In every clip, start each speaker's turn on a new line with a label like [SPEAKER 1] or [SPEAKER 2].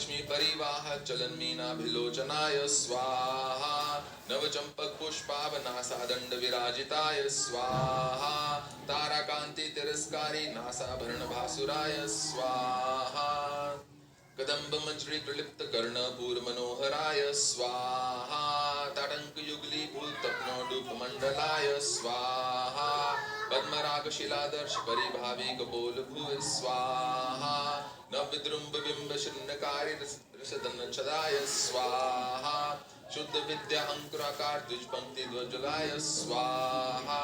[SPEAKER 1] लक्ष्मी परिवाह चलन्मीनाभिलोचनाय स्वाहा नवचंपक पुष्पावनासा दंड विराजिताय स्वाहा ताराकांति तिरस्कारी नासाभरण भासुराय स्वाहा कदम्ब मंजरी प्रलिप्त कर्ण पूर्व मनोहराय स्वाहा ताटंक युगली भूत तपनोडुप मंडलाय स्वाहा पद्मराग शिलादर्श परिभावी कपोल भुव स्वाहा नवविद्रुम्ब बिंब शून्यकारी रसदन छदाय स्वाहा शुद्ध विद्या अंकुराकार द्विज पंक्ति ध्वजलाय स्वाहा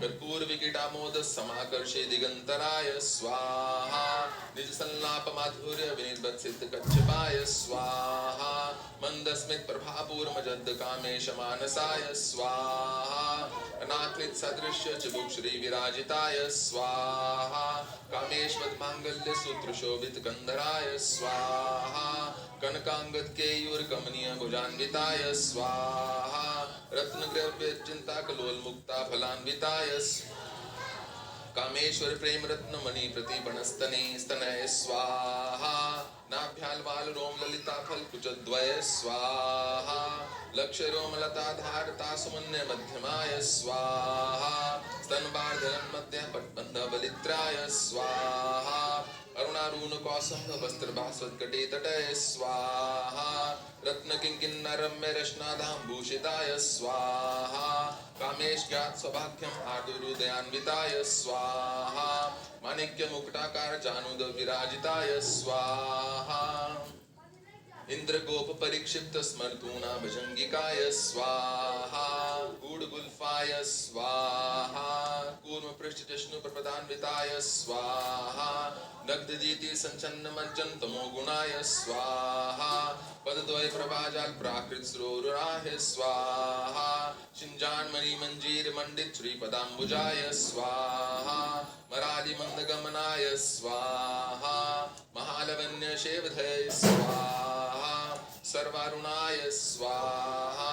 [SPEAKER 1] कर्पूर विकीटामोद समाकर्षे दिगंतराय स्वाहा निज संलाप माधुर्य विनिर्बत्सित कच्छपाय स्वाहा मंदस्मित प्रभापूर मजद कामेश मानसाय स्वाहा अनाकृत सदृश्य चिबुक श्री विराजिताय स्वाहा कामेश्वर मांगल्य सूत्र शोभित कंधराय स्वाहा कनकांगद केयूर कमनीय भुजान्विताय स्वाहा रत्नग्रव्य चिंता कलोल मुक्ता फलान्विताय कामेश्वर प्रेम रत्न मणि प्रतिपणस्तने स्तनय स्वाहा नाभ्याल वाल रोम ललिता फल कुचद्वय स्वाहा लक्ष्य रोम लता धारता सुमन्य मध्यमाय स्वाहा स्तनबार्धन मध्य पटबंध बलित्राय स्वाहा अरुणारूण कौसंभ वस्त्र भास्वत कटे तटय स्वाहा रत्न किंकिन्नर रम्य रश्नाधाम भूषिताय स्वाहा कामेश ज्ञात सौभाग्यम आर्दुरुदयान्विताय स्वाहा माणिक्य मुकुटाकार जानुद विराजिताय स्वाहा इंद्र गोप परिक्षिप्त स्मर्तूना भजंगिकाय स्वाहा गूढ़गुल्फाय स्वाहा कूर्म पृष्ठ जश्नु प्रपदान्विताय स्वाहा दग्ध जीति संचन्न मज्जन तमो गुणाय स्वाहा पदद्वय प्रभाजाल प्राकृत स्रोरुराह स्वाहा शिंजान मणि मंजीर मंडित श्री पदाम्बुजाय स्वाहा मराली मंद गमनाय स्वाहा महालवन्य शेवधय स्वाहा सर्वारुणाय स्वाहा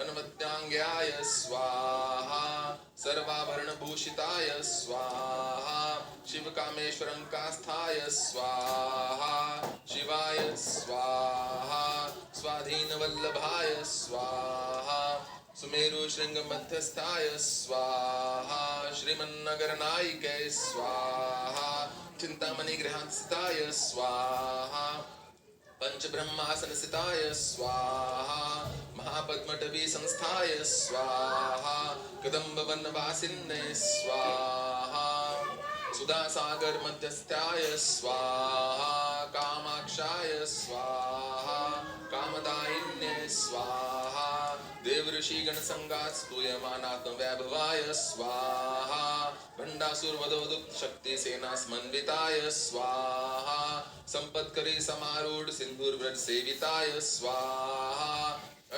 [SPEAKER 1] अन्मत्यांग्याय स्वाहा सर्वाभरण भूषिताय स्वाहा शिव कामेश्वरं कास्थाय स्वाहा शिवाय स्वाहा स्वाधीन वल्लभाय स्वाहा सुमेरु श्रृंग मध्यस्थाय स्वाहा श्रीमन्नगर नायिके स्वाहा चिंतामणि गृहांस्थिताय स्वाहा पंच ब्रह्मासन स्थिताय स्वाहा महापद्मटवी संस्थाय स्वाहा कदम्ब वनवासिन्ने स्वाहा सुधा सागर मध्यस्थाय स्वाहा कामाक्षाय स्वाहा कामदायिन्ये स्वाहा देव ऋषि गण संगात स्तूयमानात्म वैभवाय स्वाहा भंडासुर वधोदुक्त शक्ति सेना समन्विताय स्वाहा संपत्करी समारूढ़ सिंधुर व्रत सेविताय स्वाहा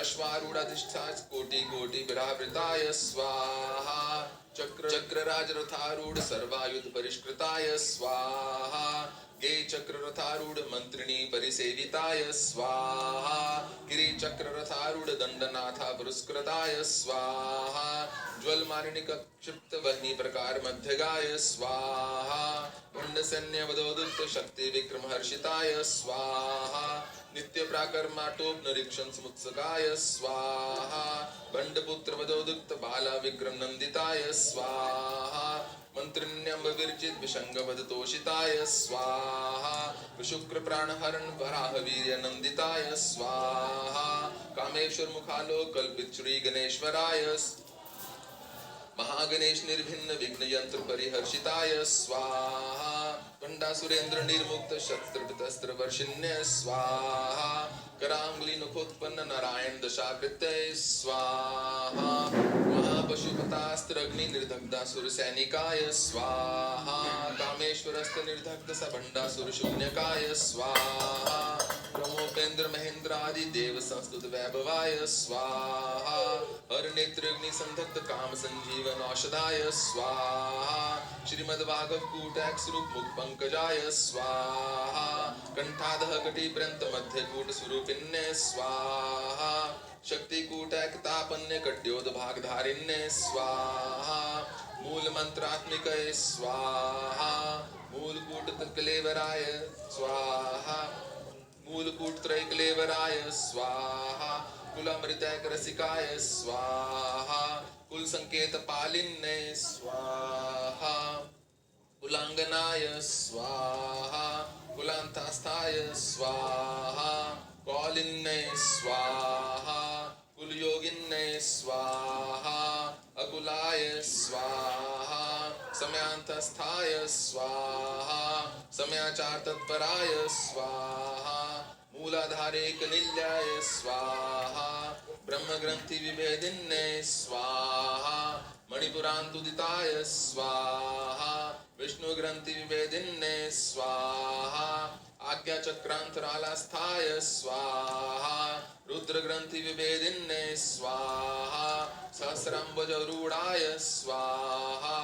[SPEAKER 1] अश्वारूढ़ाधिष्ठाच कोटि कोटि विरावृताय स्वाहा चक्र चक्र राज रथारूढ़ सर्वायुध परिष्कृताय स्वाहा गे चक्र रथारूढ़ मंत्रिणी परिसेविताय स्वाहा गिरि चक्र रथारूढ़ दंडनाथा पुरस्कृताय स्वाहा ज्वल मारिणिक क्षिप्त वह्नि प्रकार मध्यगाय स्वाहा भंड सैन्य वधोदुक्त शक्ति विक्रम हर्षिताय स्वाहा नित्य प्राकर्माटोप निरीक्षण समुत्सकाय स्वाहा भंडपुत्र वधोदुक्त बाला विक्रम नंदिताय स्वाहा मंत्रिण्यंब विरचित विषंग वधतोषिताय स्वाहा शुक्र प्राणहरण वराह वीर्य नंदिताय स्वाहा कामेश्वर मुखालो कल्पित श्री गणेश्वराय महागणेश निर्भिन्न विघ्न यंत्र परिहर्षिताय स्वाहा पंडा सुरेंद्र निर्मुक्त शस्त्र वर्षिण्य स्वाहा करांगुली नुखोत्पन्न नारायण दशाकृत्य स्वाहा महापशुपतास्त्र अग्नि निर्दग्धासुर सैनिकाय स्वाहा कामेश्वरस्त्र निर्दग्ध सबंडासुर शून्यकाय स्वाहा ब्रह्मोपेंद्र महेंद्र आदि देव संस्तुत वैभवाय स्वाहा हर नेत्र अग्नि संदग्ध काम संजीवन औषधाय स्वाहा श्रीमद्भागव कूटैक्स रूप मुख पंकजाय स्वाहा कंठाधः कटी पर्यंत मध्य कूट स्वरूपिण्य स्वाहा शक्ति कूटैक तापन्य कट्योद भागधारिण्य स्वाहा मूल मंत्रात्मिक स्वाहा मूल कूट कलेवराय स्वाहा मूलकूटत्रैकलेवराय स्वाहा कुलामृतैकरसिकाय स्वाहा कुलसंकेतपालिन्ये स्वाहा कुलांगनाय स्वाहा कुलांतास्थाय स्वाहा कौलिन्ये स्वाहा कुलयोगिन्ये स्वाहा अकुलाय स्वाहा समयांतस्थाय स्वाहा समयाचार तत्पराय स्वाहा मूलाधारेकनिल्याय स्वाहा ब्रह्मग्रंथि विभेदिन्ये स्वाहा मणिपुरान्तुदिताय स्वाहा विष्णुग्रंथि विभेदिन्ये स्वाहा आज्ञाचक्रांतरालास्थाय स्वाहा रुद्रग्रंथि विभेदिन्ये स्वाहा सहस्राम्बुजरूढाय स्वाहा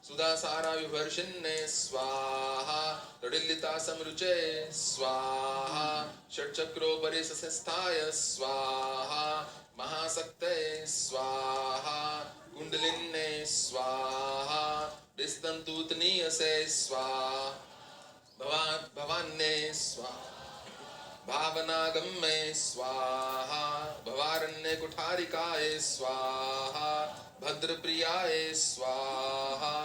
[SPEAKER 1] सुधासारा विवर्षिन्ये स्वाहा तडिल्लिता समरुचे स्वाहा षट्चक्रोपरि सस्यस्थाय स्वाहा महाशक्तये स्वाहा कुंडलिन्ये स्वाहा विस्तन्तूतनीयसे स्वाहा भवान्ये स्वाहा भावनागम्ये स्वाहा भवारण्य कुठारिकाय स्वाहा भद्रप्रियाय स्वाहा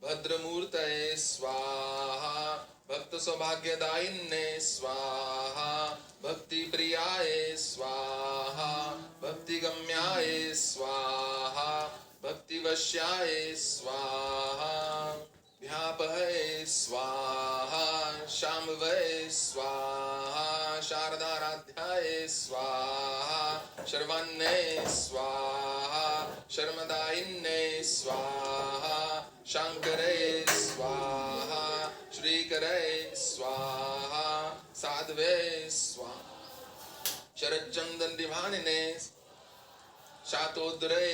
[SPEAKER 1] भद्रमूर्तये स्वाहा भक्त सौभाग्यदायिन्ये स्वाहा भक्तिप्रियाय स्वाहा भक्तिगम्याय स्वाहा भक्तिवश्याय स्वाहा व्यापहै स्वाहा शाम्भवे स्वाहा शारदाराध्याय स्वाहा शर्वाण्ये स्वाहा शर्मदायिन्ये स्वाहा शांकरे स्वाहा श्रीकरे स्वाहा साध्वे स्वाहा शरच्चंदन दिवानिने शातोदरे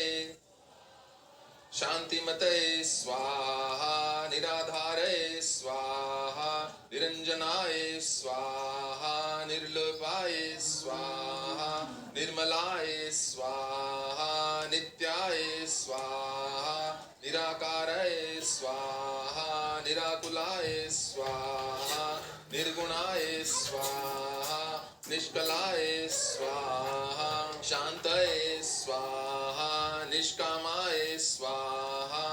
[SPEAKER 1] शांतिमते स्वाहा निराधारे स्वाहा निरंजनाय स्वाहा निर्लोपाय स्वाहा निर्मलाय स्वाहा नित्याय स्वाहा निराकाराय स्वाहा निराकुलाय स्वाहा निर्गुणाय स्वाहा निष्कलाय स्वाहा शांतये स्वाहा निष्कामाय स्वाहा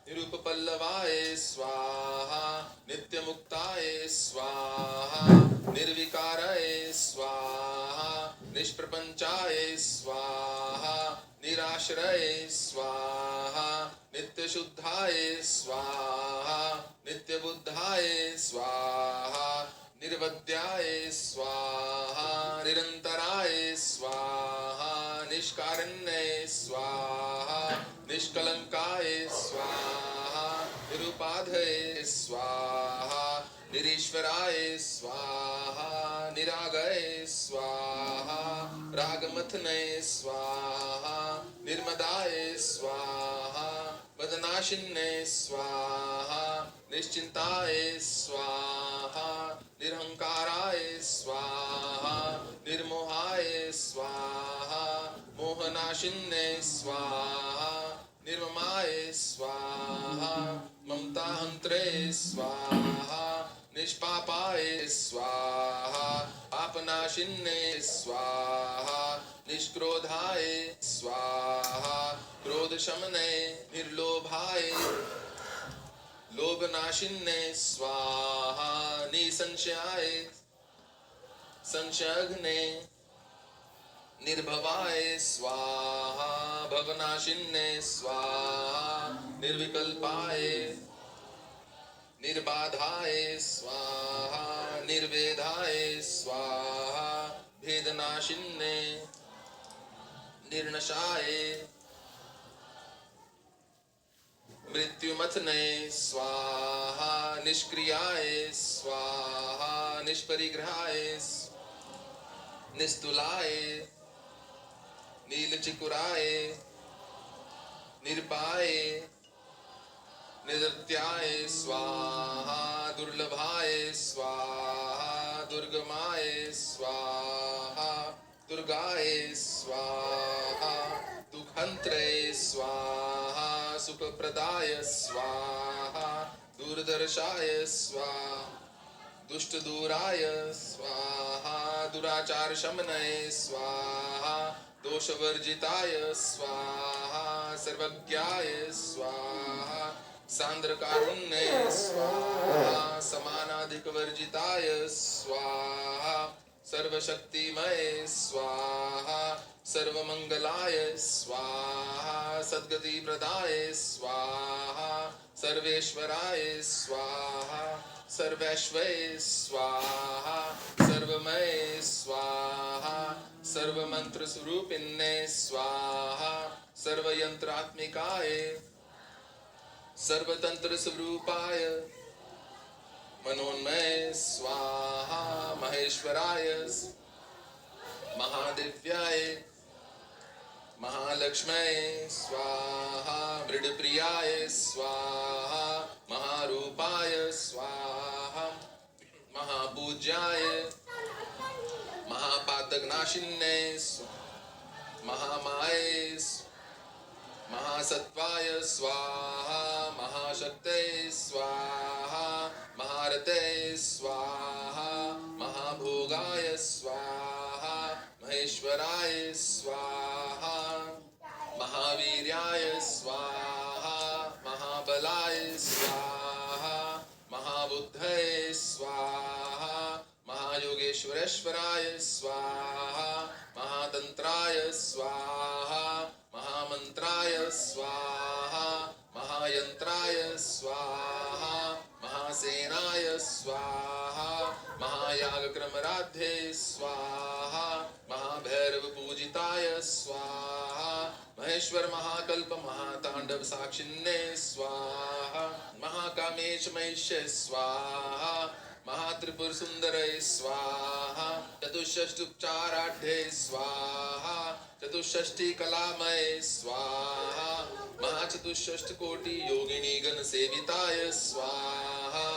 [SPEAKER 1] निरुपपल्लवाय स्वाहा नित्यमुक्ताय स्वाहा निर्विकाराय स्वाहा निष्प्रपंचाय स्वाहा निराश्रय स्वाहा नित्यशुद्धाय स्वाहा नित्यबुद्धाय स्वाहा निर्वद्याय स्वाहा निरंतराय स्वाहा निष्कारण्ये स्वाहा निष्कलंकाय स्वाहा निरुपाधये स्वाहा निरीश्वराय स्वाहा निरागये स्वाहा रागमथने स्वाहा निर्मदाय स्वाहा वदनाशिन्ये स्वाहा निश्चिंताय स्वाहा निरहंकाराय स्वाहा निर्मोहाय स्वाहा मोहनाशिन्ये स्वाहा निर्ममाय स्वाहा ममताहंत्रे स्वाहा निष्पापाय स्वाहा पापनाशिन्ये स्वाहा निष्क्रोधाय स्वाहा क्रोधशमने निर्लोभाय लोभनाशिन्ये स्वाहा निसंशयाय संशयघ्ने निर्भवाय स्वाहा भवनाशिन्ये स्वाहा निर्विकल्पाय निर्बाधाय स्वाहा निर्वेदाय स्वाहा भेदनाशिन्ये निर्नशाय मृत्युमथने स्वाहा निष्क्रियाय स्वाहा निष्परिग्रहाय निस्तुलाय नीलचिकुराय निर्पाय निदत्याय स्वाहा दुर्लभाय स्वाहा दुर्गमाय स्वाहा दुर्गाय स्वाहा दुःखंत्रे स्वाहा सुखप्रदाय स्वाहा दूरदर्शाय स्वाहा दुष्ट दूराय स्वाहा दुराचार शमनये स्वाहा दोषवर्जिताय स्वाहा सर्वज्ञाय स्वाहा सांद्र कारुण्ये स्वाहा समानाधिकवर्जिताय स्वाहा सर्वशक्तिमये स्वाहा सर्वमंगलाय स्वाहा सद्गति प्रदाय स्वाहा सर्वेश्वराय स्वाहा सर्वैश्वये स्वाहा सर्वमये स्वाहा सर्वमंत्र स्वरूपिणे स्वाहा सर्वयंत्रात्मिकाय सर्वतंत्र स्वरूपाय मनोन्मय स्वाहा महेश्वराय महादिव्याय महालक्ष्मये स्वाहा मृडप्रियाय स्वाहा महारूपाय स्वाहा महापूज्याय महापातकनाशिन्ये महामाये महासत्वाय स्वाहा महाशक्तये स्वाहा महारते स्वाहा महाभोगाय स्वाहा महेश्वराय स्वाहा महावीर्याय स्वाहा महाबलाय स्वाहा महाबुद्धये स्वाहा महायोगेश्वरेश्वराय स्वाहा महातंत्राय स्वाहा महामंत्राय स्वाहा महायंत्राय स्वाहा महासेनाय स्वाहा महायागक्रमराध्ये स्वाहा महाभैरव पूजिताय स्वाहा महेश्वर महाकल्प महातांडव साक्षिन्ने स्वाहा महाकामेश महिष्य स्वाहा महात्रिपुर सुंदरय स्वाहा चतुष्षष्टुपचाराढ्ये स्वाहा चतुष्षष्टि कलामय स्वाहा महाचतुष्षष्ट कोटि योगिनी गण सेविताय स्वाहा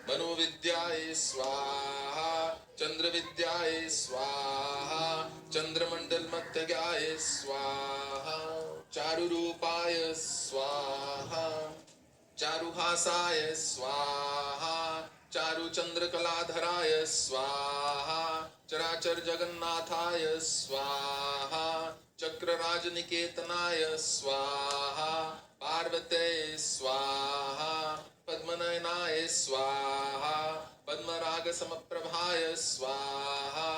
[SPEAKER 1] मनोविद्याय स्वाहा चंद्र विद्याय स्वाहा चंद्रमंडल मध्यगाय स्वाहा चारुरूपाय स्वाहा चारुहासाय स्वाहा चारुचंद्र कलाधराय स्वाहा चराचर जगन्नाथाय स्वाहा चक्रराज निकेतनाय स्वाहा पार्वते स्वाहा पद्मनयनाय स्वाहा पद्मराग समप्रभाय स्वाहा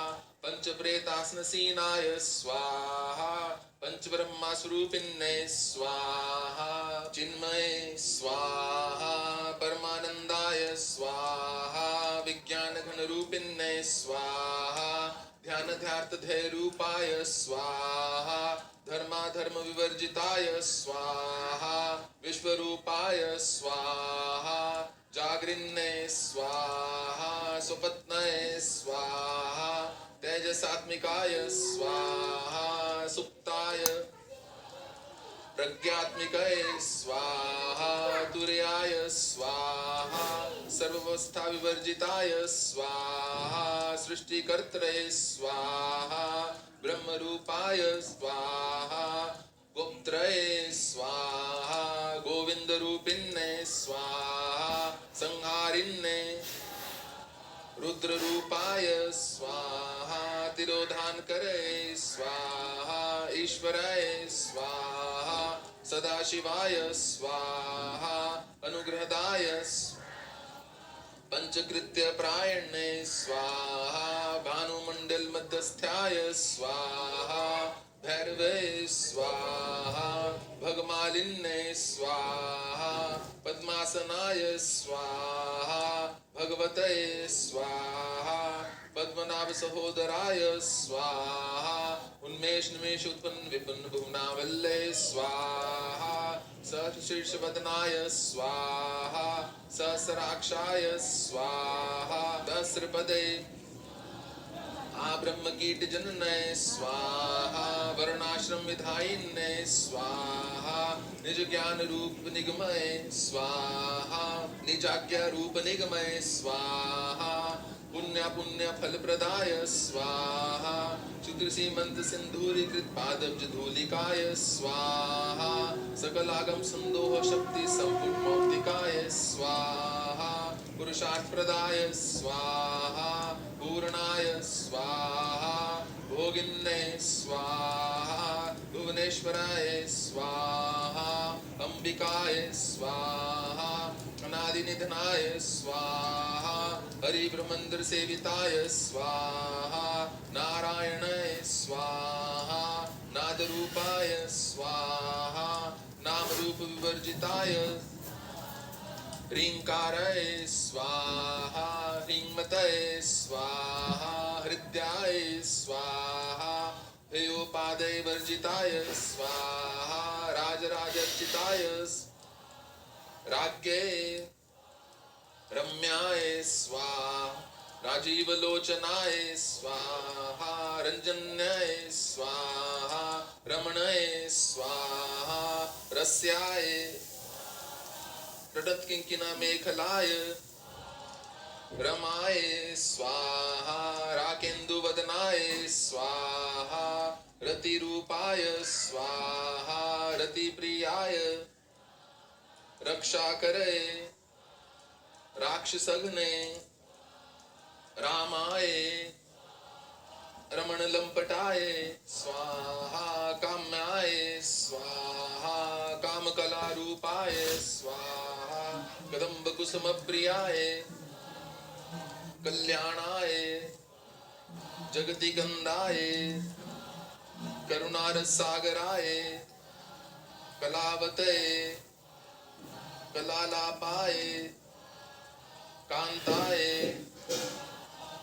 [SPEAKER 1] पंचप्रेतासनसीनाय स्वाहा पंचब्रह्मा स्वरूपिणे स्वाहा चिन्मये स्वाहा परमानंदाय स्वाहा विज्ञान घन रूपिणे स्वाहा ध्यान ध्यार्थ ध्येय रूपाय स्वाहा धर्माधर्म विवर्जिताय स्वाहा विश्वरूपाय स्वाहा जागरिण्ये स्वाहा सुपत्नये स्वाहा तेजसात्मिकाय स्वाहा सुप्ताय प्रज्ञात्मिकाय स्वाहा तुर्याय स्वाहा सर्वावस्था विवर्जिताय स्वाहा सृष्टिकर्त्रे स्वाहा ब्रह्मरूपाय स्वाहा गुप्त्रये स्वाहा गोविंदरूपिणे स्वाहा संहारिण्ये रुद्ररूपाय स्वाहा तिरोधान करे स्वाहा ईश्वराय स्वाहा सदाशिवाय स्वाहा अनुग्रहदाय पंचकृत्य प्रायणे स्वाहा भानुमंडल मध्यस्थाय स्वाहा भैरवे स्वाहा भगमालिन्ये स्वाहा पद्मासनाय स्वाहा भगवते स्वाहा पद्मनाभ सहोदराय स्वाहा उन्मेष निमेष उत्पन्न विपन्न भुवनावल्ले स्वाहा सहस्रशीर्षवदनाय स्वाहा सहस्राक्षाय स्वाहा सहस्रपदे ब्रह्म कीट जननय स्वाहा वर्णाश्रम विधायिन्य स्वाहा निज ज्ञान रूप निगमय स्वाहा निजाज्ञा रूप निगमय स्वाहा पुण्य पुण्य फल प्रदाय स्वाहा शुद्र सीमंत सिंधूरीकृत पादब्ज धूलिकाय स्वाहा सकलागम संदोह शक्ति संपुट मौक्तिकाय स्वाहा पुरुष पुरुषार्थप्रदाय स्वाहा पूर्णाय स्वाहा भोगिन्ने स्वाहा भुवनेश्वराय स्वाहा अंबिकाय स्वाहा अनादिनिधनाय स्वाहा हरिब्रह्मंद्र सेविताय स्वाहा नारायणाय स्वाहा नादरूपाय स्वाहा नामरूप विवर्जिताय ह्रींकाराय स्वाहा ह्रींमतये स्वाहा हृद्याय स्वाहा हेयोपादय वर्जिताय स्वाहा राजराजर्चिताय राज्ञे रम्याय स्वाहा राजीवलोचनाय स्वाहा रंजन्याय स्वाहा रमणाय स्वाहा रस्याय किंकिना मेखलाय रमाय स्वाहा राकेन्दुवदनाय स्वाहा रतिरूपाय स्वाहा रतिप्रियाय रक्षाकरे राक्षसघ्ने रामाय रमणलंपटाय स्वाहा काम्याय स्वाहा कामकलारूपाय स्वाहा कदम्बकुसुमप्रियाय कल्याणाय जगतिगंधाय करुणारसागराय कलावतये कलालापाय कांताय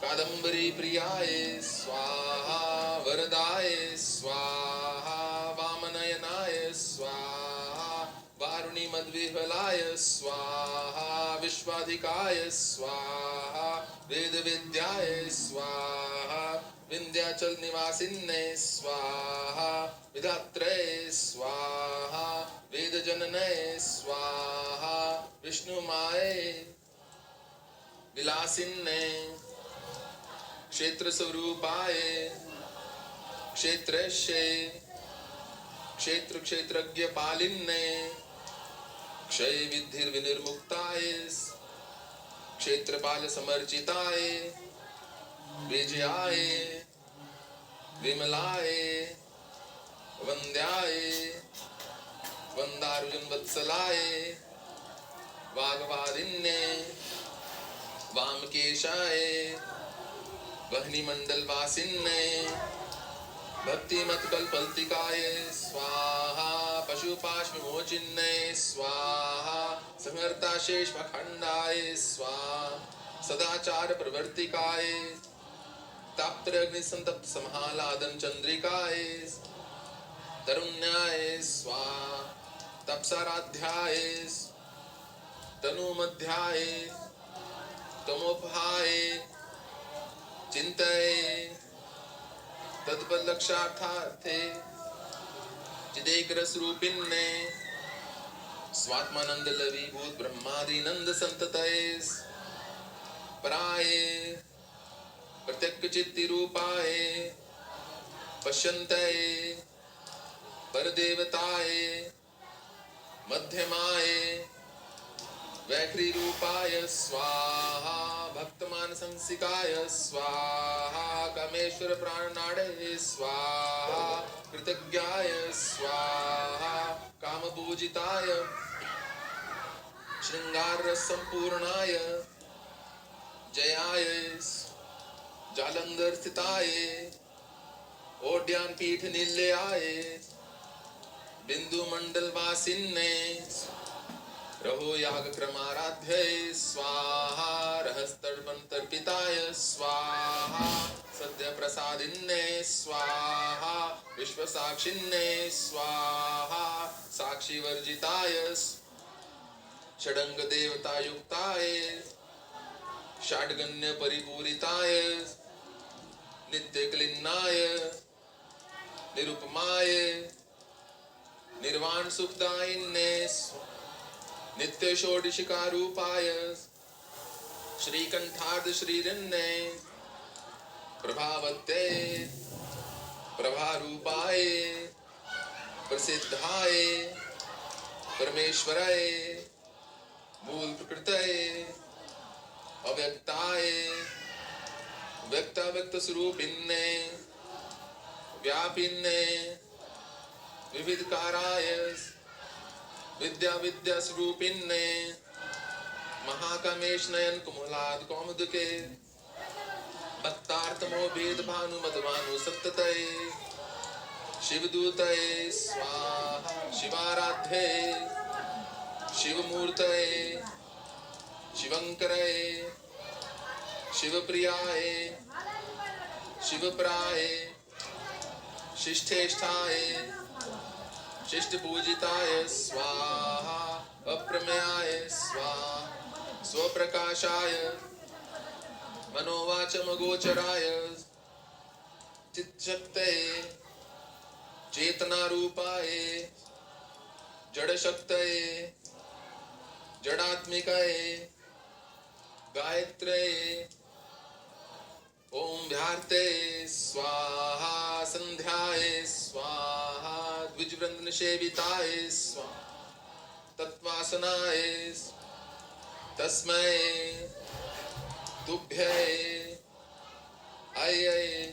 [SPEAKER 1] कादम्बरी प्रियाय स्वाहा वरदाय स्वाहा वामनयनाय स्वाहा वारुणी मद्विह्वलाय स्वाहा विश्वाधिकाय स्वाहा वेद विद्याय स्वाहा विंध्याचल निवासिन्ने स्वाहा विधात्रे स्वाहा वेद जननये स्वाहा विष्णुमाये विलासिन्ने क्षेत्र स्वरूपाय क्षेत्रस्य क्षेत्र क्षेत्रज्ञ पालिन्ने क्षय विधिर विनिर्मुक्ताय क्षेत्रपाल समर्चिताय विजयाय विमलाय वंद्याय वंदार्जुन वत्सलाय वागवादिन्ने वामकेशाय वहनी मंडल वासिन्ने भक्तिमत कल्पल्तिकाय स्वाहा पशुपाश्विमोचिन्ने स्वाहा संहर्ता शेषमखंडाय स्वाहा सदाचार प्रवर्तिकाय ताप्त्र अग्नि संतप्त समहालादन चंद्रिकाय तरुण्याय स्वाहा तपसाराध्याय तनुमध्याय तमोपहाय चिंतये तत्पलक्षार्थार्थे चिदेक रस रूपिन्ने स्वात्मानंद लवीभूत ब्रह्मादि नंद संततये पराये प्रत्यक्ष चित्ति रूपाय पश्यन्तये परदेवताय मध्यमाय वैखरी रूपाय स्वाहा भक्तमान संसिकाय स्वाहा कामेश्वर प्राणनाड़े स्वाहा कृतज्ञाय स्वाहा कामपूजिताय श्रृंगार संपूर्णाय जयाय जालंधर स्थिताय ओड्यान पीठ निलयाय बिंदु मंडल वासिन्ने रहो याग क्रमाराध्य स्वाहा रहस्तर्पण तर्पिताय स्वाहा सद्य प्रसादिन्ने स्वाहा विश्व साक्षिन्ने स्वाहा साक्षी वर्जिताय षडंग देवता युक्ताय षाड्गण्य परिपूरिताय नित्य क्लिन्नाय निरुपमाय निर्वाण सुखदायिन्ने नित्य षोडशिका रूपाय श्रीकंठार्ध श्रीरन्ने प्रभावत्ते प्रभारूपाय प्रसिद्धाय परमेश्वराय मूल प्रकृतये अव्यक्ताय व्यक्त स्वरूपिन्ने व्यापिन्ने विविधकाराय विद्या स्वरूपिन्ने महाकामेश नयन कुमुलाद कौमुदके भक्तार्थमो भेद भानु मदभानु सत्ततये शिवदूतये स्वाहा शिवाराध्ये शिवमूर्तये शिवंकरये शिवप्रियाय शिवप्राय शिष्ठेष्ठाय शिष्टपूजिताय स्वाहा अप्रमेयाय स्वाहा स्वप्रकाशाय मनोवाचमगोचराय चित्शक्तये चेतनारूपाय जड़शक्तये जड़ात्मिकाय गायत्र्ये ओम व्यार्ते स्वाहा संध्याय स्वाहा द्विजवृंद सेविताय स्वाहा तत्वासनाय तस्मै तुभ्ये अये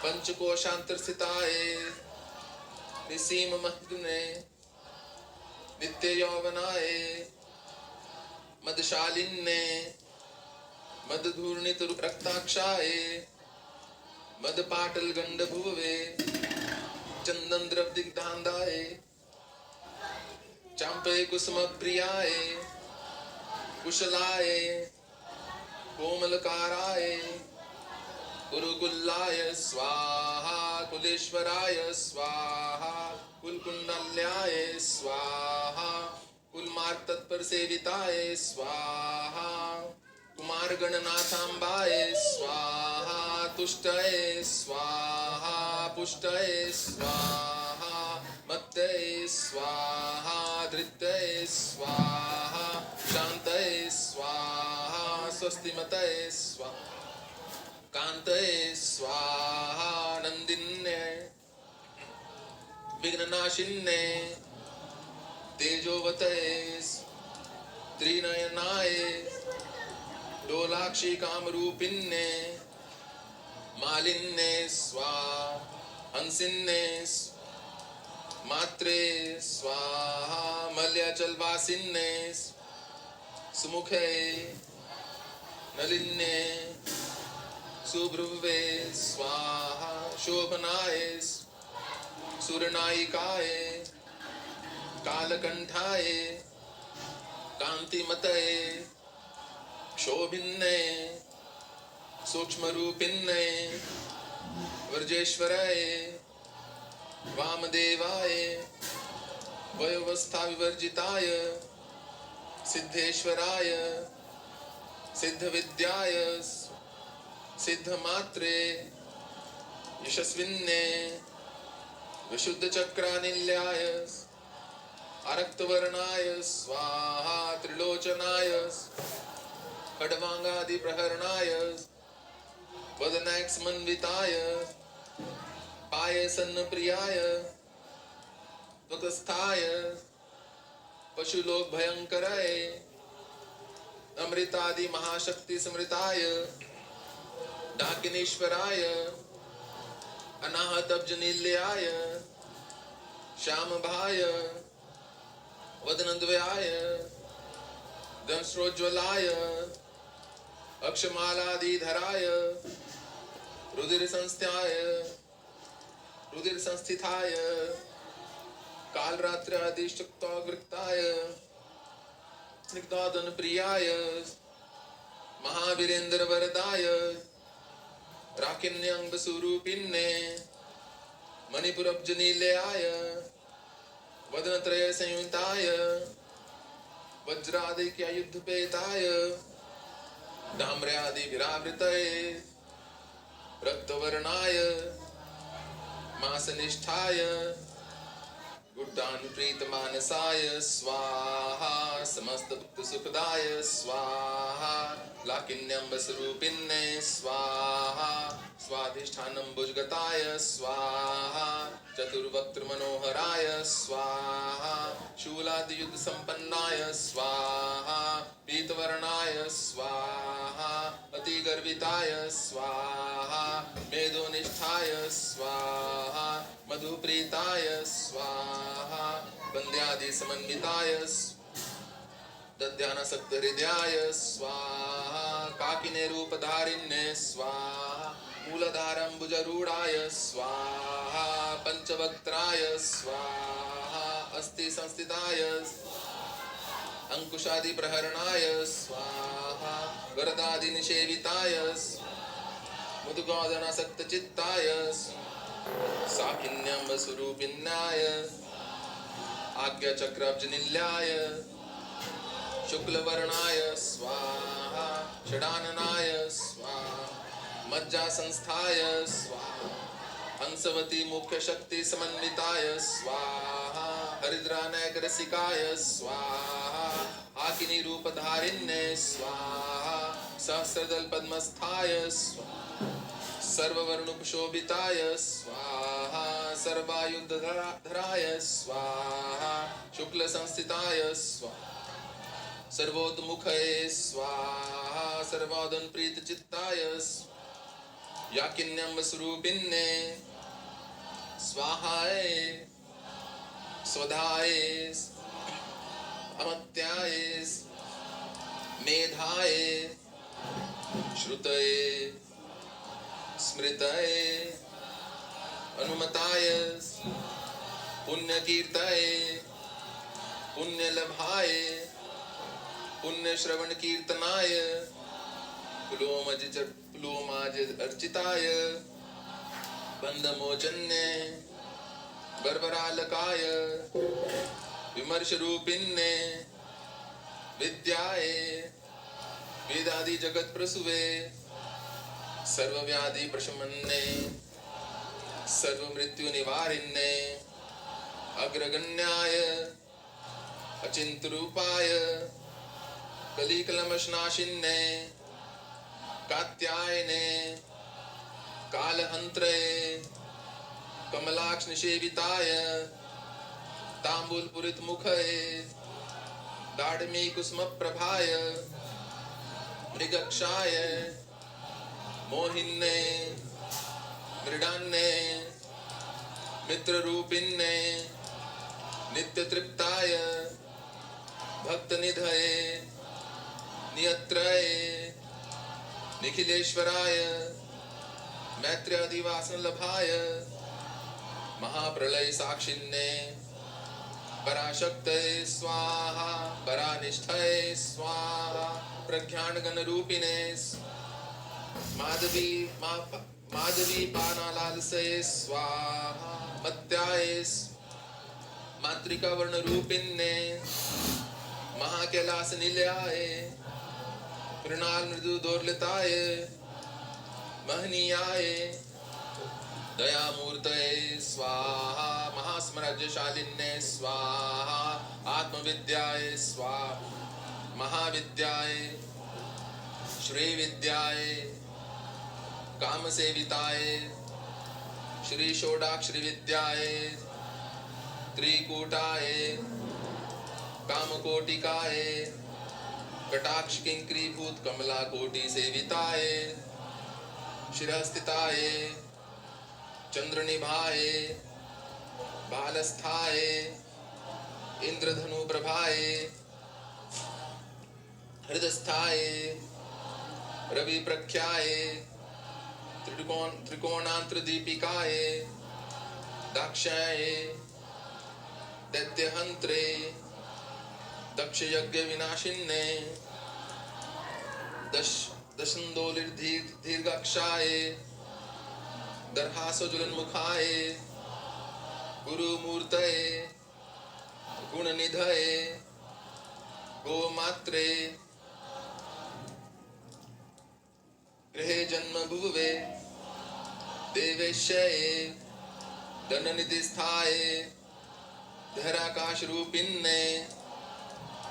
[SPEAKER 1] पंचकोशांतरस्थिताय निसीम महदुने नित्य यौवनाय मदशालिन्ने मदधूर्णित रक्ताक्षाय मदपाटल गंड भुवे चंदन द्रव दिग्धांदाय चांपे कुसुम प्रियाय कुशलाय कोमलकाराय कुरुकुल्लाय स्वाहा कुलेश्वराय स्वाहा कुलकुंडल्याय स्वाहा कुलमार्ग तत्पर सेविताय स्वाहा कुमार गणनाथांबाय स्वाहा तुष्टये स्वाहा पुष्टये स्वाहा मत्तये स्वाहा धृतये स्वाहा शांतये स्वाहा स्वस्तिमतये स्वाहा कांतये स्वाहा नंदिन्ये विघ्ननाशिन्ये तेजोवतये त्रिनयनाय डोलाक्षी कामरूपिन्ने मालिन्ने स्वाहा हंसिन्ने मात्रे स्वाहा मल्याचलवासिन्ने सुमुखे नलिन्ने सुभ्रुवे स्वाहा शोभनाय सुरनायिकाय कालकंठाय कांतिमतये शोभिन्ने सूक्ष्मरूपिन्ने वर्जेश्वराय वामदेवाय वयोवस्था विवर्जिताय सिद्धेश्वराय सिद्धविद्याय सिद्धमात्रे यशस्विन्ने विशुद्धचक्रानिल्याय अरक्तवर्णाय स्वाहा त्रिलोचनाय खड्वांगादि प्रहरणाय वदनैक्समन्विताय पायसन्न प्रियाय त्वकस्थाय पशुलोक भयंकराय अमृतादि महाशक्ति समृताय डाकिनीश्वराय अनाहत अब्जनील्याय श्यामभाय वदनद्वयाय दंश्रोज्वलाय अक्षमालादिधराय रुधिर संस्थिताय कालरात्रादिष्टक्ताय स्निग्धादन प्रियाय महावीरेंद्र वरदाय राकिन्यंग स्वरूपिन्ने मणिपुरब्जनीलयाय वदनत्रय संयुक्ताय वज्रादिक्य युद्धपेताय डाम्र्यादि विरावृतये रक्तवर्णाय मासनिष्ठाय गुड्डानुप्रीतमानसाय स्वाहा समस्त भक्त सुखदाय स्वाहा लाकिन्यंब स्वरूपिन्ने स्वाहा स्वाधिष्ठानं भुजगताय स्वाहा चतुर्वक्त्र मनोहराय स्वाहा शूलादि युद्ध संपन्नाय स्वाहा पीतवर्णाय स्वाहा सेविताय स्वाहा मेधोनिष्ठाय स्वाहा मधुप्रीताय स्वाहा वन्द्यादि समन्विताय दध्यानासक्त हृदयाय स्वाहा काकिने रूपधारिण्ये स्वाहा मूलधारम्बुजरूढाय स्वाहा पंचवक्त्राय स्वाहा अस्ति संस्थिताय अंकुशादि प्रहरणाय स्वाहा वरदादि निषेविताय मुदुगोदनासक्त चित्ताय साकिन्यं स्वरूपिण्याय आज्ञा चक्रब्जनिल्याय शुक्लवर्णाय स्वाहा षडाननाय स्वाहा मज्जा संस्थाय स्वाहा हंसवती मुख्य शक्ति समन्विताय स्वाहा हरिद्रानयकरसिकाय स्वाहा आकिनी रूपधारिण्ये स्वाहा सहस्रदल पद्मस्थाय स्वाहा सर्ववर्णोपशोभिताय स्वाहा सर्वायुधराय स्वाहा शुक्ल संस्थिताय स्वाहा सर्वोन्मुखये स्वाहा सर्वादन प्रीत चित्ताय याकिन्यं स्वरूपिन्ये स्वाहाय स्वधाय अमत्याय मेधाय श्रुतये स्मृतये अनुमताय पुण्यकीर्तये पुण्यलभाय पुण्यश्रवण कीर्तनाय पुलोमाज अर्चिताय बंधमोचन्ये बर्बरालकाय विमर्श रूपिन्ये विद्याय वेदादि जगत प्रसुवे सर्वव्याधि प्रशमन्ये सर्वमृत्यु निवारिण्ये अग्रगण्याय अचिंतरूपाय कलिकलमशनाशिन्ये कात्यायने कालहंत्रे कमलाक्ष निषेविताय तांबूलपुरित मुखये दाढ़मी कुसुम प्रभाय मृगक्षाय मोहिन्ये मृडान्ये मित्र रूपिन्ये नित्य तृप्ताय भक्त निधये नियत्रये निखिलेश्वराय मैत्र्यादिवासन लभाय महाप्रलय साक्षिन्ये पराशक्तये स्वाहा परानिष्ठये स्वाहा प्रज्ञान गण रूपिणे माधवी पानालालसये स्वाहा मत्याये मातृका वर्ण रूपिन्ये महाकैलास निलयाय कृणाल मृदु दोर्लिताय महनीयाय दयामूर्तये स्वाहा महास्मराज्यशालिन्ये स्वाहा आत्मविद्याय स्वाहा महाविद्याय श्रीविद्याय कामसेविताय श्री षोडाक्षरी विद्याय त्रिकूटाय कामकोटिकाय कटाक्ष किंकरीभूत कमला कोटि सेविताय शिरस्थिताय चंद्रनिभाय बालस्थाय इंद्रधनु प्रभाय हृदस्थाय रवि प्रख्याय त्रिकोणांत्र दीपिकाय दाक्षाय दैत्यहंत्रे दक्ष यज्ञ विनाशिन्ये दीर्घाक्षाय दर्हासोज्वलन्मुखाय गुरुमूर्तये गुणनिधये गोमात्रे गृहे जन्मभुवे देवेशये धननिधिस्थाय धराकाश रूपिन्ये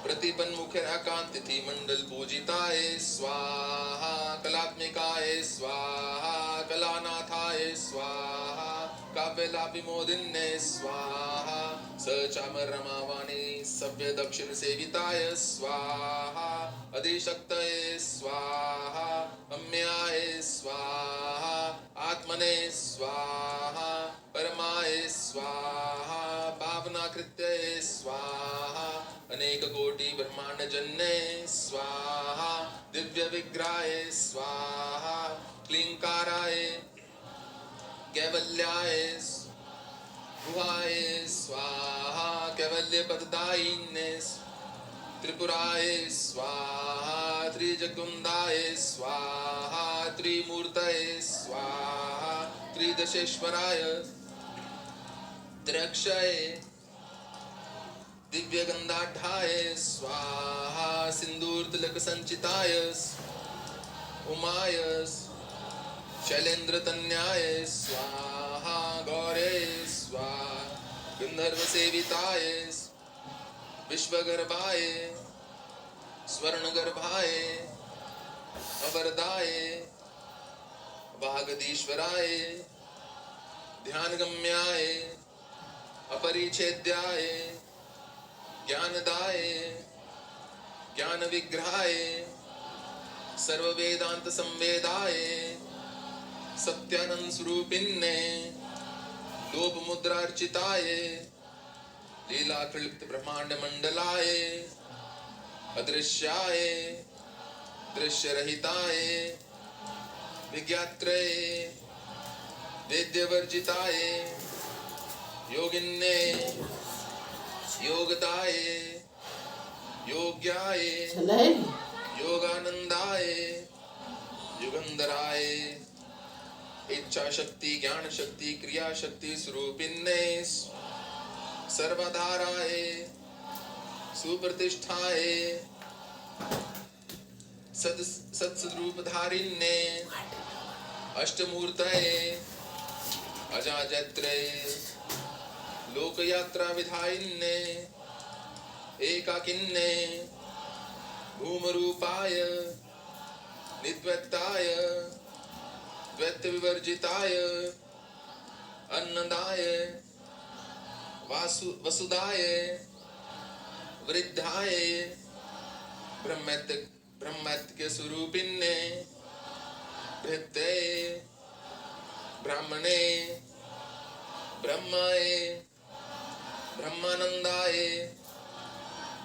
[SPEAKER 1] प्रतिपन्मुखराकांतिथि मंडल पूजिताय स्वाहा कलात्मिकाय स्वाहा कलानाथाय स्वाहा काव्यलापिमोदिन्ये स्वाहा सचामरमावाणी सभ्य दक्षिण सेविताय स्वाहा अधिशक्तये स्वाहा अम्याय शीघ्राय स्वाहा क्लींकाराय कैवल्याय गुहाय स्वाहा कैवल्यपददायिने त्रिपुराय स्वाहा त्रिजगुंदाय स्वाहा त्रिमूर्तये स्वाहा त्रिदशेश्वराय त्र्यक्षये दिव्यगंधाढ्याय स्वाहा सिंदूरतिलक संचिताय उमाय शैलेन्द्रतन्याय स्वाहा गौरे स्वाहा गंधर्वसेविताय विश्वगर्भाय स्वर्णगर्भाय अवरदाय वागधीश्वराय ध्यानगम्याय अपरिच्छेद्याय ज्ञानदाय ज्ञानविग्रहाय सर्ववेदांत संवेदाय सत्यानंद स्वरूपिन्ने लोपमुद्रार्चिताय लीलाक्लिप्त ब्रह्मांड मंडलाय अदृश्याय दृश्यरहिताय विज्ञात्रये वेद्यवर्जिताय योगिन्ने योगदाय योग्याय योगानंदाय युगंधराय इच्छा शक्ति ज्ञान शक्ति क्रिया शक्ति स्वरूपिन्ने सर्वधाराय सुप्रतिष्ठाय सत्स्वरूपधारिण्ये अष्टमूर्तये अजाजत्रे लोकयात्रा विधायिन्ने एकाकिन्ने भूमरूपाय निद्वैताय द्वैत विवर्जिताय अन्नदाय वसुदाय वृद्धाय ब्रह्मत्व के स्वरूपिन्ने भृत्ये ब्राह्मणे ब्रह्माय ब्रह्मानंदाय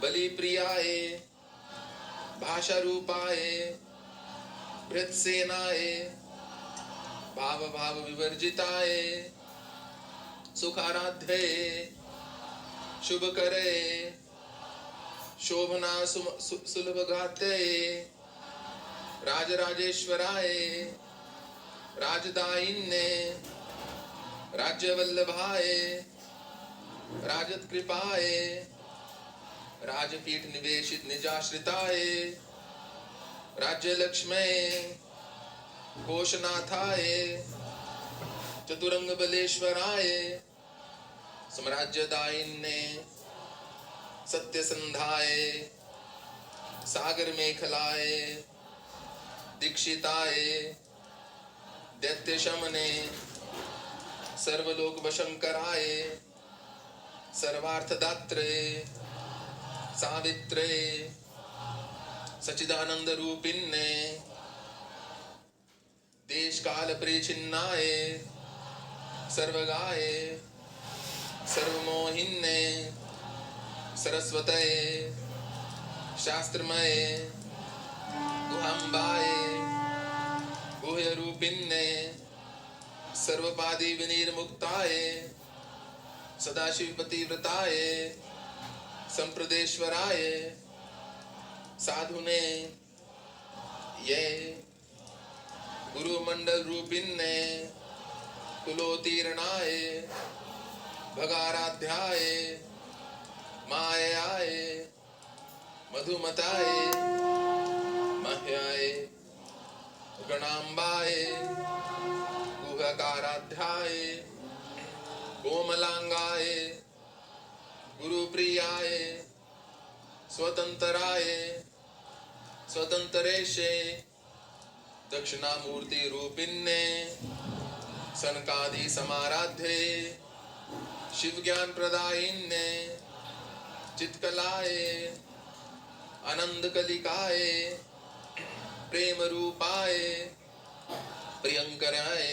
[SPEAKER 1] बलिप्रियाय भाषारूपाय भृत्सेनाय भाव विवर्जिताय सुखाराध्ये शुभकरे शोभना सुलभगाते राजराजेश्वराय राजदायिन्ने राज्यवल्लभाय राजत्कृपाय राजपीठ निवेशित निजाश्रिताय राज्यलक्ष्मे कोशनाथाय चतुरंग बलेश्वराय साम्राज्यदायिन्ने सत्यसंधाय सागर मेखलाय दीक्षिताय दैत्य शमने सर्वलोक वशंकराय सर्वार्थदात्रे सावित्रे सच्चिदानंद रूपिन्ने देश काल परिचिन्नाय सर्वगाय सर्वमोहिन्ने सरस्वतये शास्त्रमये गुहाम्बाय गुह्य रूपिन्ने सर्वपादी विनिर्मुक्ताय सदाशिवपतिव्रताय संप्रदेश्वराय साधुने ये गुरुमंडल रूपिन्ने कुलोत्तीर्णाय भगाराध्याय मायाय मधुमताय मह्याय गणाम्बाय गुहकाराध्याय कोमलांगाय गुरुप्रियाय स्वतंत्राय स्वतंत्रेशे दक्षिणामूर्ति रूपिन्ने सनकादि समाराध्ये शिव ज्ञान प्रदायिन्ने चित्कलाय आनंद कलिकाय प्रेम रूपाय प्रियंकराय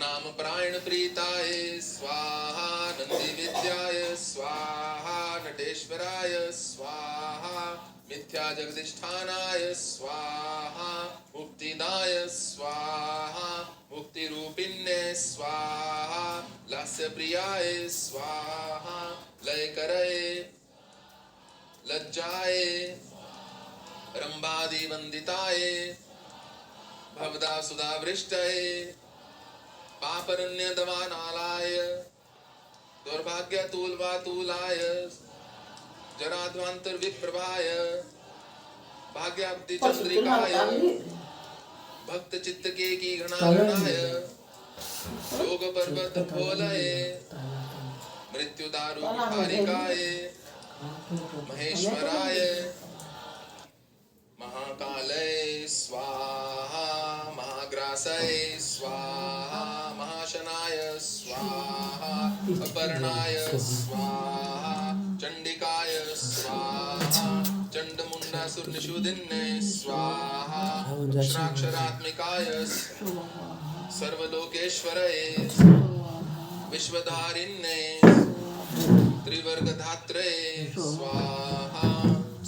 [SPEAKER 1] नाम प्राण प्रीताय स्वाहा नंदी विद्याय स्वाहा नटेश्वराय स्वाहा मिथ्या जगदिष्ठानाय स्वाहा मुक्तिदाय स्वाहा मुक्तिरूपिण्ये स्वाहा लास्य प्रियाय स्वाहा लय करय लज्जाय रंभादि वंदिताय भवदा सुधा वृष्टये पापरण्य दवानालाय दुर्भाग्य तूलवातूलाय जराध्वांतर विप्रभाय भाग्याब्धि चंद्रिकाय भक्त चित्त के की गणाय योग पर्वत फोलये मृत्यु दारु विहारिकाय महेश्वराय महाकालय स्वाहा महाग्रासय स्वाहा महाशनाय स्वाहा अपर्णाय स्वाहा चंडिकाय स्वाहा चंडमुंडासुरनिषूदिन्ये स्वाहा अक्षराक्षरात्मिकाय सर्वलोकेश्वरये विश्वधारिण्ये त्रिवर्गधात्रे स्वाहा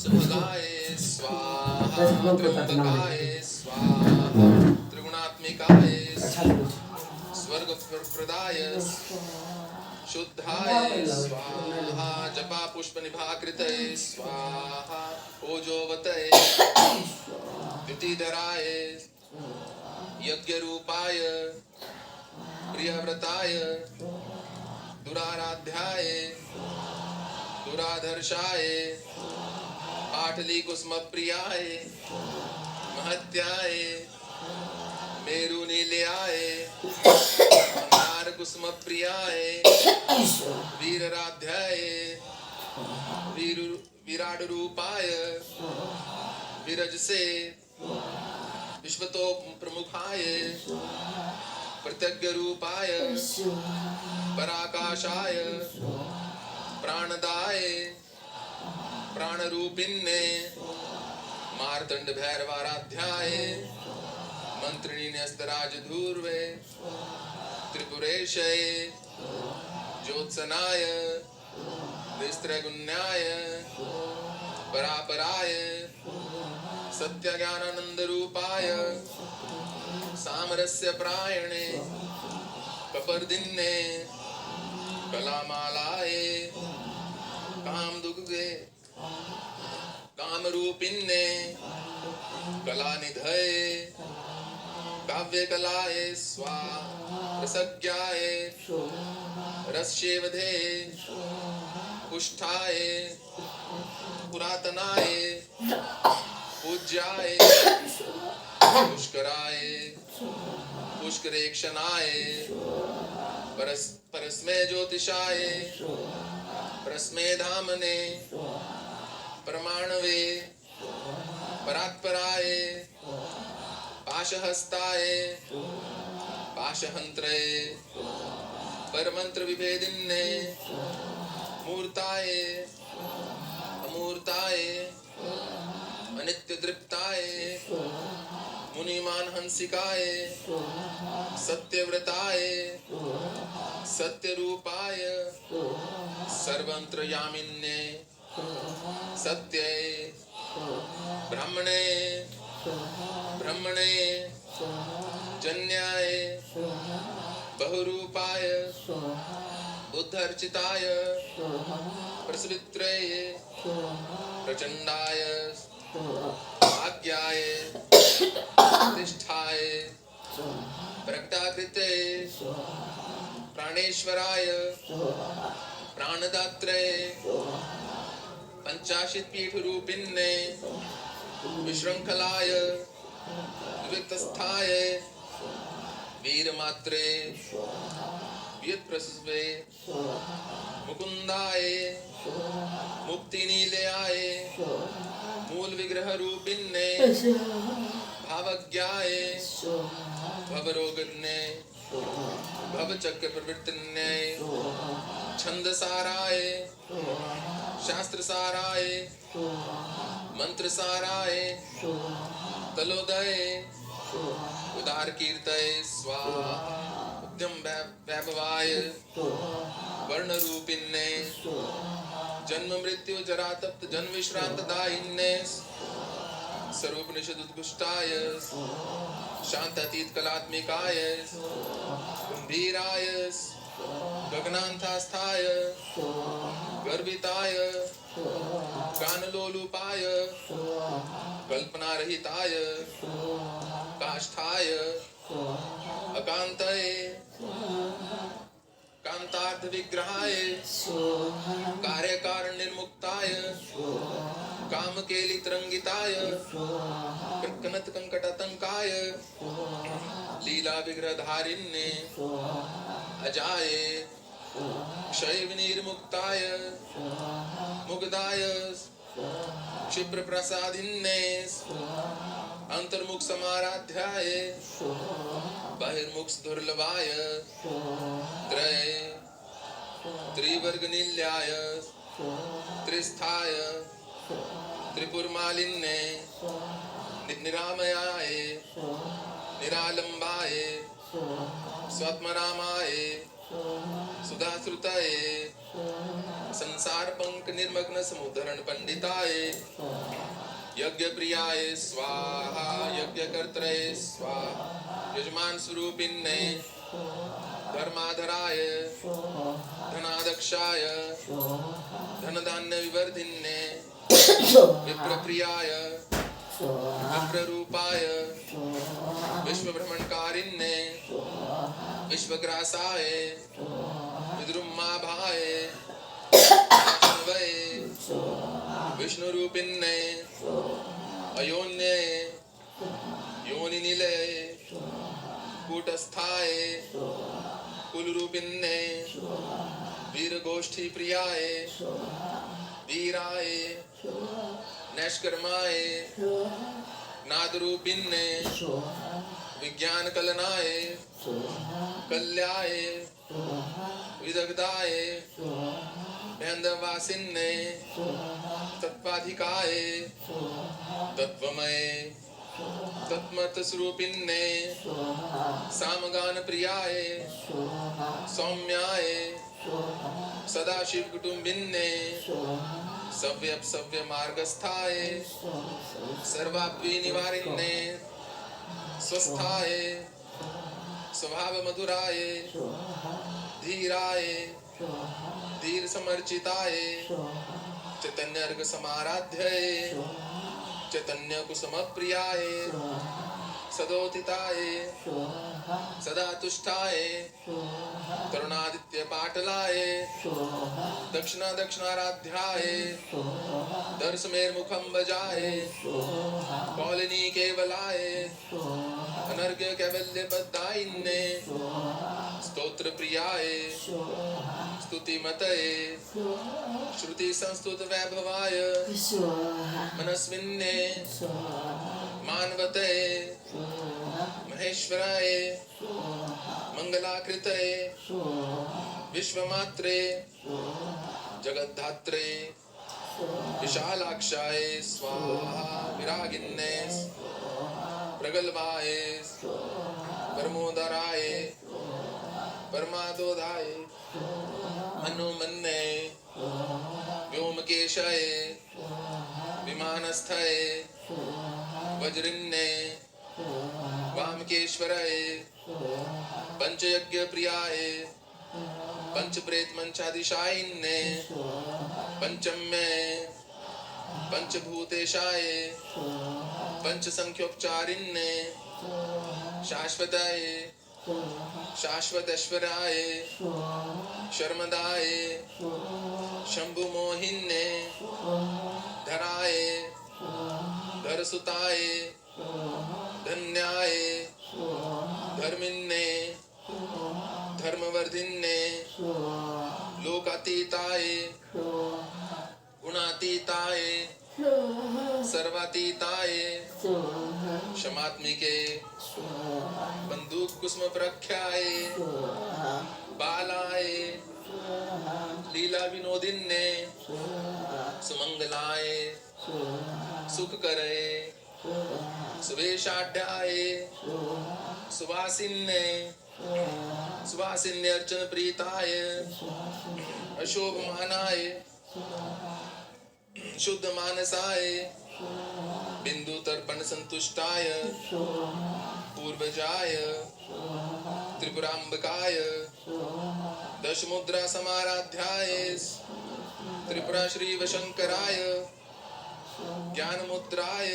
[SPEAKER 1] सुभगाय स्वाहा त्र्यंबकाय स्वाहा त्रिगुणात्मिकाय स्वर्गप्रदाय शुद्धाय स्वाहा जपा पुष्प निभाकृतये स्वाहा ओजोवतये द्युतिधराय यज्ञरूपाय प्रियव्रताय दुराराध्याय दुराधर्षाय पाटली कुसुम प्रियाय महत्याय मेरुनीलयाय मंदार कुसुम प्रियाय वीरराध्याय विराट रूपाय विरजसे विश्वतो प्रमुखाय प्रत्यज्ञ रूपाय पराकाशाय प्राणदाय प्राणरूपिण्ये मार्तंड भैरवाराध्याय मंत्रिणी न्यस्तराजधूर्वे त्रिपुरेशये ज्योत्सनाय निस्त्रगुण्याय परापराय सत्यज्ञानानंद रूपाय सामरस्य प्रायणे कपर्दिन्ने कलामालाय कामदुग्धे कामरूपिन्ने कलानिधये काव्यकलाय स्वाहा रसज्ञाय रस्येवधे पुष्ठाय पुरातनाय पूज्याय पुष्कराय पुष्करेक्षणाय परस्मै ज्योतिषाय परस्मै धामने प्रमाणवे परात्पराय पाशहस्ताय पाशहंत्रे परमंत्र विभेदिन्ने मूर्ताय अमूर्ताय अनित्य तृप्ताय मुनिमान हंसिकाय सत्यव्रताय सत्यरूपाय सर्वंत्रयामिन्ने सत्ये ब्राह्मणे ब्रह्मणे जन्याय बहुरूपाय बुद्धर्चिताय प्रसवित्रे प्रचंडाय भाग्याय प्रतिष्ठाय प्रकटाकृते प्राणेश्वराय प्राणदात्रे पंचाशीत पीठ रूपिन्ने विशृंखलाय विविक्तस्थाय वीरमात्रे व्युत्प्रसवे मुकुंदाय मुक्तिनीलयाय मूल विग्रह रूपिन्ने भावज्ञाय भवरोगन्ने भवचक्र प्रवृत्तिन्ने छंदसाराय शास्त्रसाराय मंत्रसाराय तलोदय उदार कीर्तय स्वाहा उद्यम वैभवाय वर्ण रूपिन्ने जन्म मृत्यु जरा तप्त जन विश्रांत दायिन्ने स्वरूप निषद उत्कृष्टाय शांतातीत कलात्मिकाय गंभीराय गगनांतास्थाय गर्भिताय गानलोलुपाय कल्पनारहिताय काष्ठाय अकांतये कांतार्थ विग्रहाय कार्य कारण निर्मुक्ताय काम केली तरंगिताय कनत कंकटातंकाय लीला विग्रहधारिण्ये अजाय क्षय विनिर्मुक्ताय मुग्धाय क्षिप्र प्रसादिन्ये अंतर्मुख समाराध्याय बहिर्मुख दुर्लभाय त्रय त्रिवर्गनिल्याय त्रिस्थाय त्रिपुरमालिन्ये निरामयाय निरालंबाय स्वात्मरामाय सुधाश्रुताय संसार पंक निर्मग्न समुद्धरण पंडिताय यज्ञ प्रियाय स्वाहा यज्ञ कर्तृ स्वाहा यजमान स्वरूपिन्ने धर्माधराय धनादक्षाय धनधान्य विवर्धिन्ने विप्रप्रियाय विप्ररूपाय विश्वभ्रमणकारिण्ये विश्वग्रासाय विद्रुमाभाय विष्णुरूपिन्ने अयोन्ये योनिनिलये कूटस्थाय कुलरूपिन्ने वीरगोष्ठी प्रियाय वीराय नैष्कर्माय नादरूपिन्ने विज्ञान कलनाय कल्याय विदग्धाय भेन्दवासिन्ने तत्पाधिकाय तत्वमय तत्मत स्वरूपिन्ने सामगान प्रियाय सौम्याय सदाशिव कुटुंबिन्ने सव्य मार्गस्थाय सर्वाप्ति निवारिन्ने स्वस्थाय स्वभाव मधुराय धीराय धीर समर्चिताय चैतन्य अर्घ समाराध्याय चैतन्य कुसुम प्रियाय सदोदिताय सदा तुष्टाय तरुणादित्य पाटलाय दक्षिणाराध्याय दर्शमेर मुखम बजाय कौलिनी केवलाय अनर्घ्य कैवल्य बद्धाइन्ने स्तोत्र प्रियाय स्तुतिमतये श्रुति संस्तुत वैभवाय मनस्विन्ने मानवतये महेश्वराय मंगलाकृतये विश्वमात्रे जगद्धात्रे विशालाक्षाय स्वाहा विरागिन्ने प्रगल्भाय परमोदराय परमादोधाय मनोमन्ने व्योमकेशाय विमानस्थाय वज्रिन्ने वामकेश्वराय पंचयज्ञ प्रियाय पंचप्रेत मंचादिशायिन्ने पंचम्ये पंचभूतेशाय पंचसंख्योपचारिन्ने शाश्वताय शाश्वतेश्वराय शर्मदाय शंभुमोहिन्ने धराय धरसुताय धन्याय धर्मिन्ने धर्मवर्धिन्ने लोकातीताय गुणातीताय सर्वातीताय क्षमात्मिके बंदूक कुसुम प्रख्याय बालाय लीला विनोदिन्ने सुमंगलाय सुख करे सुवेशाढ्याय सुवासिन्ने सुवासिन्य अर्चन प्रीताय अशोभमानाय शुद्ध मानसाय बिंदु तर्पण संतुष्टाय पूर्वजाय त्रिपुरांबकाय दशमुद्रा समाराध्याय त्रिपुरा श्री वशंकराय ज्ञान मुद्राय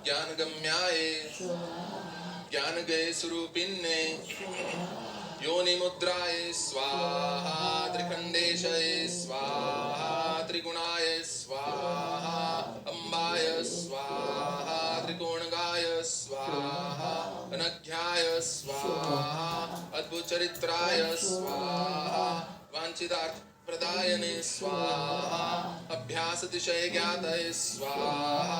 [SPEAKER 1] ज्ञानगम्याय ज्ञानगय स्वरूपिन्ने योनि मुद्राय स्वाहा त्रिखंडेशय स्वाहा त्रिगुणाय स्वाहा अम्बाय स्वाहा त्रिकोणगाय स्वाहा अनघ्याय स्वाहा अद्भुत चरित्राय स्वाहा वांछितार्थ प्रदायने स्वाहा अभ्यास दिशय ज्ञातये स्वाहा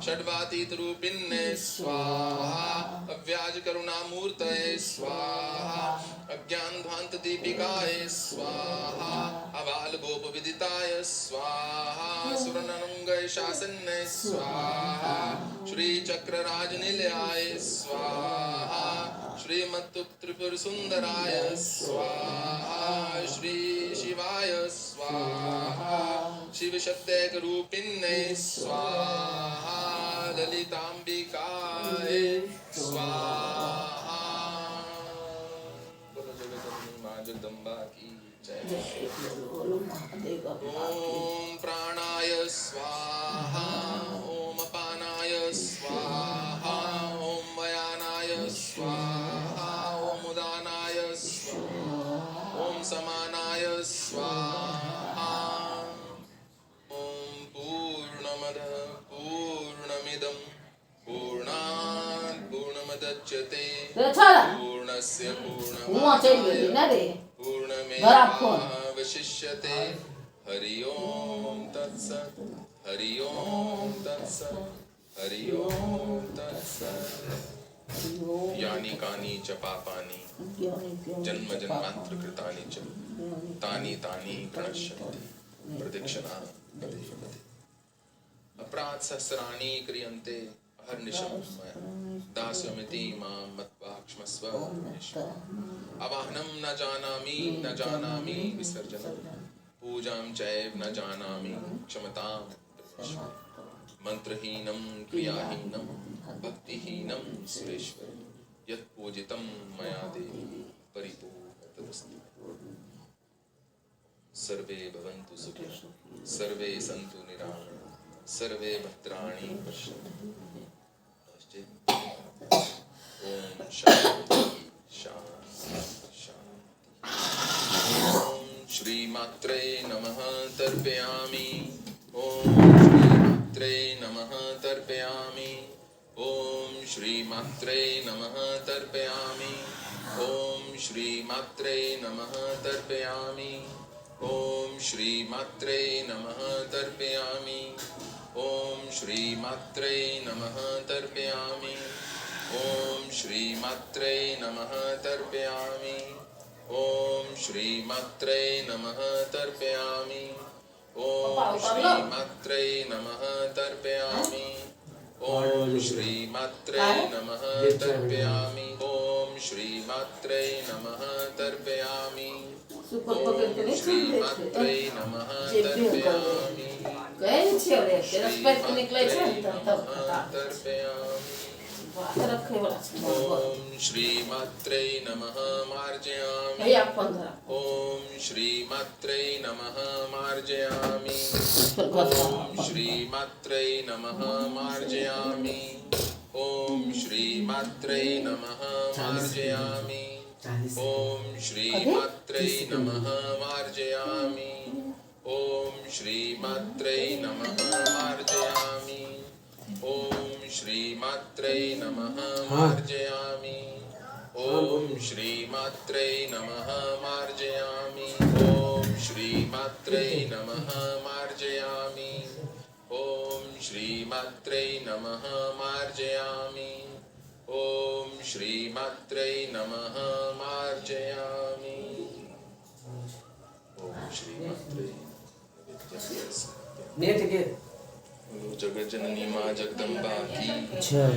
[SPEAKER 1] षड्वातीत रूपिन्ने स्वाहा अव्याज करुणामूर्तये स्वाहा अज्ञान ध्वांत दीपिकाय स्वाहा अबाल गोप विदिताय स्वाहा सुरनंगय शासन्ने स्वाहा श्री चक्र राजनिलयाय स्वाहा श्रीमत्तु त्रिपुर सुंदराय स्वाहा श्री शिवाय स्वाहा शिव शक्तैक रूपिन्ने स्वाहा ललितांबिकाय स्वाहा। बोलो जगदम्बा मां जगदम्बा की जय। ओम प्राणाय स्वाहा ओम अपानाय स्वाहा ओम व्यानाय स्वाहा ओम उदानाय स्वाहा ओम समानाय स्वाहा। ओम पूर्णमद पूर्णमिदं पूर्णात् पूर्णमुदच्यते पूर्णस्य पूर्णमादाय पूर्णमेवावशिष्यते। हरि ओम तत्सत् हरि ओम तत्सत् हरि ओम तत्सत्। यानि कानि च पापानि जन्म जन्मांतर कृतानि च तानि तानि प्रणश्यन्ति प्रदक्षिणा पदे पदे। अपराध सहस्राणि क्रियन्ते अहर्निशं मया दास्यमिति मां मत्वा क्षमस्व। आवाहनं न जानामि विसर्जनं पूजां चैव न जानामि क्षमतां मंत्रहीनं क्रियाहीनं भक्तिहीनं सुरेश्वर यत् पूजितं मया देवी परिपूर्णतमस्तु। सर्वे भवन्तु सुखिनः सर्वे सन्तु निरामयाः सर्वे भद्राणि पश्यन्तु। ओम शांति शांति शांति। ओम श्री मात्रे नमः तर्पयामि। ओम श्री मात्रे नमः तर्पयामि। ओम श्री मात्रे नमः तर्पयामि। ओम श्री मात्रे नमः तर्पयामि। ओम श्री मात्रे नमः तर्पयामि। ओम श्री मात्रे नमः तर्पयामि। ओम श्री मात्रे नमः तर्पयामि। ओम श्री मात्रे नमः तर्पयामि। ओम श्री मात्रे नमः तर्पयामि। ओम श्री मात्रे नमः तर्पयामि। ओम श्री मात्रे नमः तर्पयामि। ओम श्री मात्रे नमः तर्पयामि। ओम श्री मात्रे नमः मार्जयामि। ओम श्री मात्रे नमः मार्जयामि। ओम श्री मात्रे नमः मार्जयामि। ओम श्री मात्रे नमः मार्जयामि। ओम श्री मात्रे नमः मार्जयामि। ओम श्री मात्रे नमः मार्जयामि। ओम श्री मात्रे नमः मार्जयामि। ओम श्री मात्रे नमः मार्जयामि। ओम श्री मात्रे नमः मार्जयामि। ओम श्री मात्रे नमः मार्जयामि। ओम श्री मात्रे नमः मार्जयामि। ओम श्री मात्रे जगत जननी माँ जगदम्बा की जय।